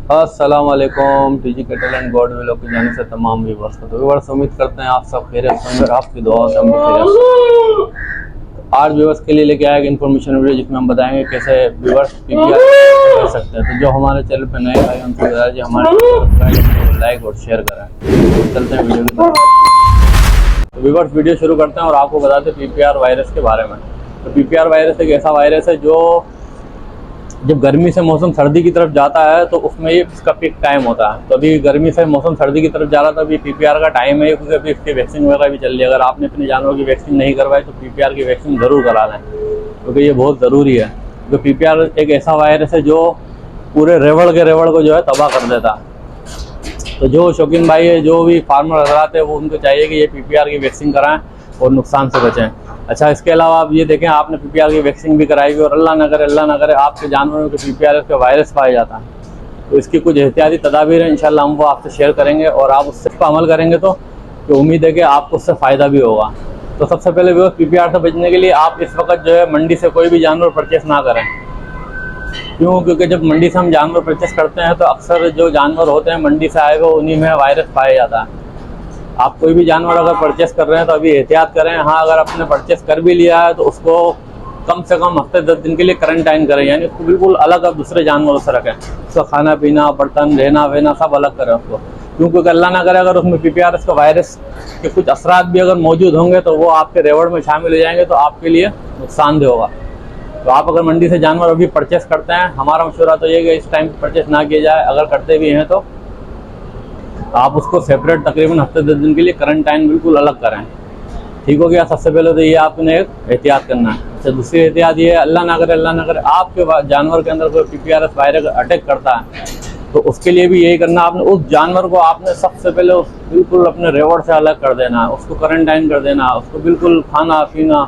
अस्सलाम वालेकुम। TG cattle and God vlog की जाने से तमाम व्यूवर्स को व्यूवर्स उम्मीद करते हैं आप सब खैरियत से होंगे, आपकी दुआ से हम खैरियत। आज व्यूवर्स के लिए लेके आए एक इन्फॉर्मेशन वीडियो जिसमें हम बताएंगे कैसे व्यूवर्स पीपीआर कर सकते हैं। तो जो हमारे चैनल पे नए भाई उनको बताया जी हमारे लाइक और शेयर करें। चलते हैं वीडियो की तरफ। तो व्यूवर्स वीडियो शुरू करते हैं और आपको बताते हैं पीपीआर वायरस के बारे में। तो पीपीआर वायरस एक ऐसा वायरस है जो जब गर्मी से मौसम सर्दी की तरफ जाता है तो उसमें ये इसका पीक टाइम होता है। तो अभी गर्मी से मौसम सर्दी की तरफ जा रहा था, अभी पीपीआर का टाइम है क्योंकि अभी इसकी वैक्सीन वगैरह भी चल रही है। अगर आपने अपने जानवरों की वैक्सीन नहीं करवाई तो पीपीआर की वैक्सीन ज़रूर करा लें क्योंकि ये बहुत ज़रूरी है। तो पीपीआर एक ऐसा वायरस है जो पूरे रेवड़ को जो है तबाह कर देता है। तो जो शौकीन भाई है, जो भी फार्मर हजरात है, वो उनको चाहिए कि ये पीपीआर की वैक्सीन कराएं और नुकसान से बचें। अच्छा, इसके अलावा आप ये देखें, आपने पीपीआर की वैक्सीन भी कराई हुई और अल्लाह ना करे आपके जानवरों के पीपीआर के वायरस पाया जाता है तो इसकी कुछ एहतियाती तदाबीर हैं, इंशाल्लाह हम वो आपसे शेयर करेंगे और आप उस पर अमल करेंगे तो उम्मीद है कि आपको उससे फ़ायदा भी होगा। तो सबसे पहले भी पीपीआर से बचने के लिए आप इस वक्त जो है मंडी से कोई भी जानवर परचेस ना करें। क्योंकि जब मंडी से हम जानवर परचेस करते हैं तो अक्सर जो जानवर होते हैं मंडी से आए हुए उन्हीं में वायरस पाया जाता है। आप कोई भी जानवर अगर परचेस कर रहे हैं तो अभी एहतियात करें। हाँ, अगर आपने परचेस कर भी लिया है तो उसको कम से कम हफ्ते 10 दिन के लिए क्वारंटाइन करें, यानी उसको बिल्कुल अलग आप दूसरे जानवरों से रखें। उसका खाना पीना, बर्तन, रहना वहना सब अलग करें उसको। क्योंकि अल्लाह ना करे अगर उसमें पीपीआर का वायरस के कुछ असरात भी अगर मौजूद होंगे तो वो आपके रेवड़ में शामिल हो जाएंगे तो आपके लिए नुकसानदेह होगा। तो आप अगर मंडी से जानवर अभी परचेस करते हैं, हमारा मशवरा तो ये कि इस टाइम परचेस ना किया जाए। अगर करते भी हैं तो आप उसको सेपरेट तकरीबन हफ्ते 10 दिन के लिए क्वारंटाइन बिल्कुल अलग करें। ठीक हो गया। सबसे पहले तो ये आपने एक एहतियात करना है। अच्छा, दूसरी एहतियात ये है, अल्लाह ना करे आपके जानवर के अंदर कोई पीपीआर वायरस अटैक करता है तो उसके लिए भी यही करना, आपने उस जानवर को आपने सबसे पहले बिल्कुल अपने रेवड़ से अलग कर देना, उसको क्वारंटाइन कर देना, उसको बिल्कुल खाना पीना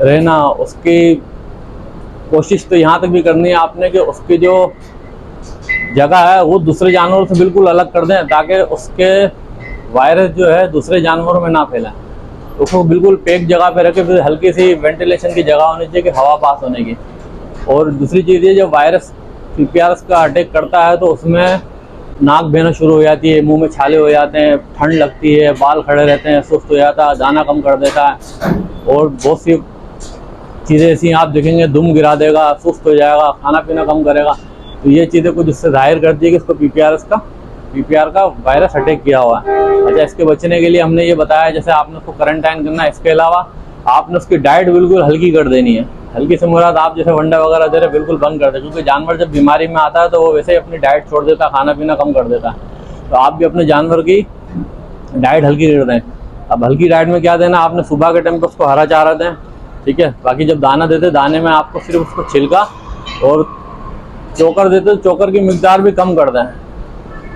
रहना, उसकी कोशिश तो यहाँ तक भी करनी है आपने कि उसकी जो जगह है वो दूसरे जानवरों से बिल्कुल अलग कर दें ताकि उसके वायरस जो है दूसरे जानवरों में ना फैलाए। उसको बिल्कुल पैक जगह पे रखें, फिर हल्की सी वेंटिलेशन की जगह होनी चाहिए कि हवा पास होने की। और दूसरी चीज़ ये, जब वायरस पीपीआर का अटैक करता है तो उसमें नाक बहना शुरू हो जाती है, मुंह में छाले हो जाते हैं, ठंड लगती है, बाल खड़े रहते हैं, सुस्त हो जाता है, दाना कम कर देता है और बहुत सी चीज़ें ऐसी आप देखेंगे, दुम गिरा देगा, सुस्त हो जाएगा, खाना पीना कम करेगा। तो ये चीज़ें कुछ इससे जाहिर करती है कि इसको पीपीआर का वायरस अटैक किया हुआ है। अच्छा, इसके बचने के लिए हमने ये बताया, जैसे आपने उसको क्वारंटाइन करना है, इसके अलावा आपने उसकी डाइट बिल्कुल हल्की कर देनी है। हल्की से मुराद आप जैसे वंडा वगैरह दे रहे बिल्कुल बंद कर दें, क्योंकि जानवर जब बीमारी में आता है तो वो वैसे ही अपनी डाइट छोड़ देता है, खाना पीना कम कर देता है। तो आप भी अपने जानवर की डाइट हल्की कर दें। अब हल्की डाइट में क्या देना, आपने सुबह के टाइम पर उसको हरा चारा दें, ठीक है। बाकी जब दाना देते, दाने में आपको सिर्फ उसको छिलका और चोकर देते तो चोकर की मिकदार भी कम कर दें।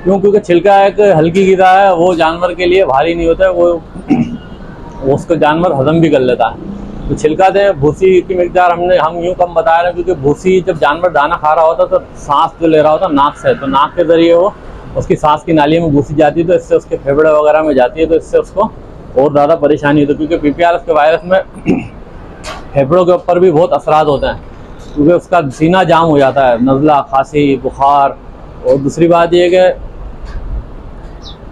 क्योंकि छिलका एक हल्की गिरा है, वो जानवर के लिए भारी नहीं होता है, वो उसका जानवर हजम भी कर लेता है। तो छिलका दें। भूसी की मिकदार हम यूँ कम बता रहे हैं क्योंकि भूसी जब जानवर दाना खा रहा होता तो सांस जो ले रहा होता नाक से, तो नाक के ज़रिए वो उसकी सांस की नाली में भूसी जाती है, तो इससे उसके फेफड़े वगैरह में जाती है, तो इससे उसको और ज़्यादा परेशानी होती है। क्योंकि पीपीआर के वायरस में फेफड़ों के ऊपर भी बहुत असरात होते हैं क्योंकि उसका सीना जाम हो जाता है, नज़ला, खांसी, बुखार। और दूसरी बात यह कि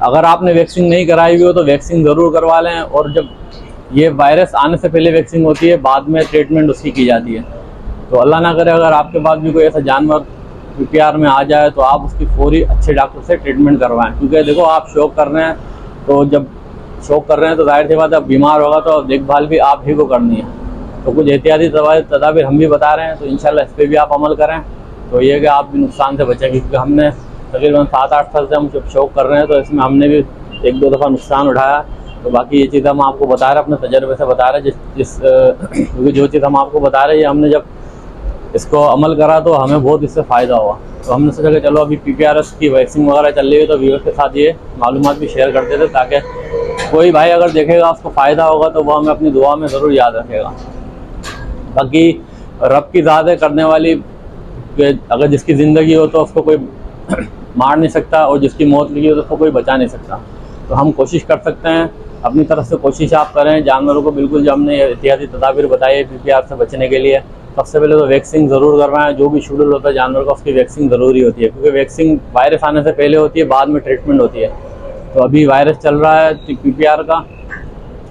अगर आपने वैक्सीन नहीं कराई हुई हो तो वैक्सीन ज़रूर करवा लें। और जब ये वायरस आने से पहले वैक्सीन होती है, बाद में ट्रीटमेंट उसकी की जाती है। तो अल्लाह ना करे अगर आपके पास भी कोई ऐसा जानवर पीपीआर में आ जाए तो आप उसकी फौरी अच्छे डॉक्टर से ट्रीटमेंट करवाएं। क्योंकि देखो, आप शौक कर रहे हैं तो जब शौक कर रहे हैं तो जाहिर सी बात है, बीमार होगा तो देखभाल भी आप ही को करनी है। तो कुछ एहतियाती तदाबीर हम भी बता रहे हैं, तो इंशाल्लाह इस पर भी आप अमल करें तो ये कि आप भी नुकसान से बचेंगे। क्योंकि हमने तकरीबन 7-8 साल से हम जब शौक कर रहे हैं तो इसमें हमने भी 1-2 दफ़ा नुकसान उठाया। तो बाकी ये चीज़ हम आपको बता रहे हैं, अपने तजर्बे से बता रहे हैं। क्योंकि जो चीज़ हम आपको बता रहे हैं, हमने जब इसको अमल करा तो हमें बहुत इससे फ़ायदा हुआ। तो हमने सोचा कि चलो अभी पीपीआर की वैक्सीन वगैरह चल रही है तो व्यूअर्स के साथ ये मालूमात भी शेयर करते थे ताकि कोई भाई अगर देखेगा उसको फ़ायदा होगा तो वो हमें अपनी दुआ में ज़रूर याद रखेगा। बाकी रब की ज़ात है करने वाली, अगर जिसकी ज़िंदगी हो तो उसको कोई मार नहीं सकता और जिसकी मौत लगी हो तो उसको कोई बचा नहीं सकता। तो हम कोशिश कर सकते हैं, अपनी तरफ से कोशिश आप करें जानवरों को बिल्कुल, जो हमने एहतियाती तदाबीर बताई है पीपीआर से बचने के लिए, सबसे पहले तो वैक्सीन ज़रूर करवाएं। जो भी शेड्यूल होता है जानवर का उसकी वैक्सीन ज़रूरी होती है, क्योंकि वैक्सीन वायरस आने से पहले होती है, बाद में ट्रीटमेंट होती है। तो अभी वायरस चल रहा है PPR का,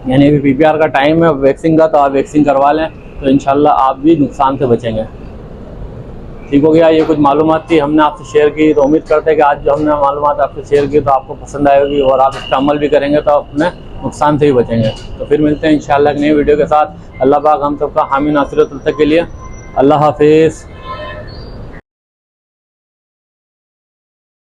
यानी अभी PPR का टाइम है वैक्सीन का, तो आप वैक्सीन करवा लें तो इंशाल्लाह आप भी नुकसान से बचेंगे। ठीक हो गया, ये कुछ मालूमात थी हमने आपसे शेयर की। तो उम्मीद करते हैं कि आज जो हमने मालूमात आपसे शेयर की तो आपको पसंद आएगी और आप इस पर अमल भी करेंगे तो अपने नुकसान से ही बचेंगे। तो फिर मिलते हैं इंशाल्लाह एक नई वीडियो के साथ। अल्लाह पाक हम सबका हामी नासिर, तब तक के लिए अल्लाह हाफिज़।